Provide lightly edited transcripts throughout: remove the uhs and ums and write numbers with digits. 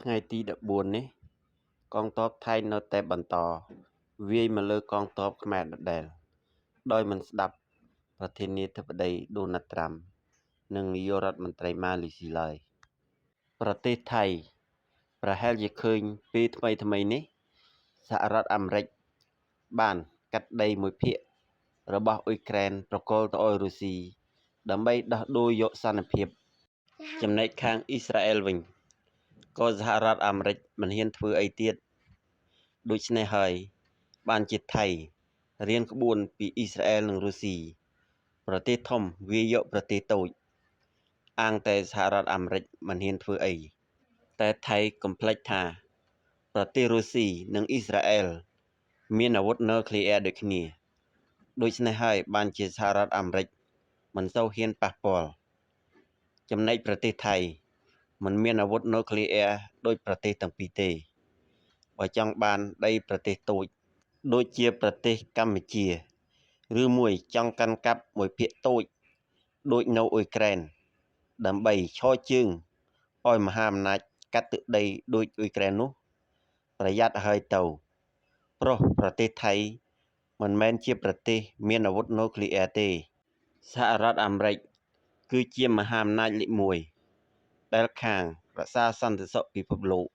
ថ្ងៃទី14នេះកងទ័ពថៃនៅតែបន្តវាយមកលើកងទ័ពខ្មែរដដែលដោយមិនស្ដាប់ប្រធានាធិបតីដូណាល់ត្រាំនិងនាយករដ្ឋមន្ត្រីម៉ាឡេស៊ីឡើយប្រទេសថៃប្រហែលជាឃើញពេលថ្មីនេះសហរដ្ឋអាមេរិកបានកាត់ដីមួយភាគរបស់អ៊ុយក្រែនប្រគល់ទៅឲ្យរុស្ស៊ីដើម្បីដោះដូរយកសន្តិភាពចំណែកខាងអ៊ីស្រាអែលវិញក៏សហរដ្ឋអាមេរិកមិនហ៊ានធ្វើអីទៀតដូច្នេះហើយបានជាថៃរៀនក្បួនពីអ៊ីស្រាអែលនិងរុស្ស៊ីប្រទេសធំវាយយកប្រទេសតូចអាងតែសហរដ្ឋអាមេរិកមិនហ៊ានធ្វើអីតែថៃកុំភ្លេចថាប្រទេសរុស្ស៊ីនិងអ៊ីស្រាអែលមានអាវុធនុយក្លេអ៊ែរដូចគ្នាដូច្នេះហើយបានជាសហរដ្ឋអាមេរិកមិនសូវហ៊ានប៉ះពាល់ចំណែកប្រទេសថៃមិនមានអាវុធនុយក្លេអ៊ែរដូចប្រទេសទាំងពីរទេបើចង់បានដីប្រទេសតូចដូចជាប្រទេសកម្ពុជាឬមួយចង់កាន់កាប់មួយភាគតូចដូចនៅអ៊ុយក្រែនដើម្បីឈរជើងឲ្យមហាអំណាចកាត់ទឹកដីដូចអ៊ុយក្រែននោះប្រយ័ត្នហើយទៅព្រោះប្រទេសថៃមិនមែនជាប្រទេសមានអាវុធនុយក្លេអ៊ែរទេសហរដ្ឋអាមេរិកគឺជាមហាអំណាចលេខ1ដែលខាងរក្សាសន្តិសុខពិភពលោក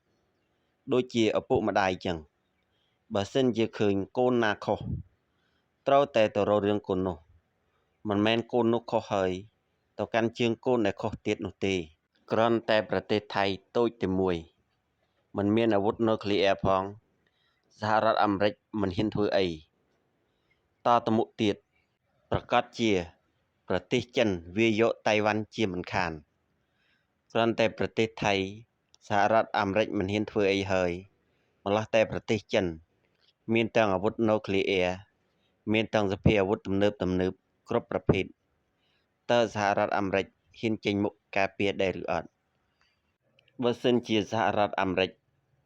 ដូចជាឪពុកម្ដាយចឹងបើសិនជាឃើញកូនណាខុសត្រូវតែទៅរករឿងកូននោះមិនមែនកូននោះខុសហើយទៅកាន់ជើងកូនដែលខុសទៀតនោះទេគ្រាន់តែប្រទេសថៃតូចតែមួយមិនមានអាវុធនុយក្លេអ៊ែរផងសហរដ្ឋអាមេរិកមិនហ៊ានធ្វើអីតទៅមុខទៀតប្រកាសជាប្រទេសចិនវាយយកតៃវ៉ាន់ជាមិនខានគ្រាន់តែប្រទេសថៃសហរដ្ឋអាមេរិកមិនហ៊ានធ្វើអីហើយម្ល៉េះតែប្រទេសចិនមានទាំងអាវុធនុយក្លេអ៊ែរមានទាំងសភាអាវុធទំនើបគ្រប់ប្រភេទតើសហរដ្ឋអាមេរិកហ៊ានចេញមុខការពារដែរឬអត់បើសិនជាសហរដ្ឋអាមេរិក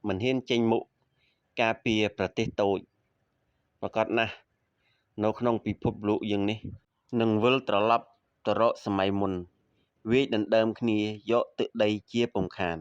មិនហ៊ានចេញមុខការពារប្រទេសតូចប្រកាសណាស់នៅក្នុងពិភពលោកយើងនេះនឹងវិលត្រឡប់ទៅរកសម័យមុនវាយដណ្ដើមគ្នាយកទឹកដីជាពំខាន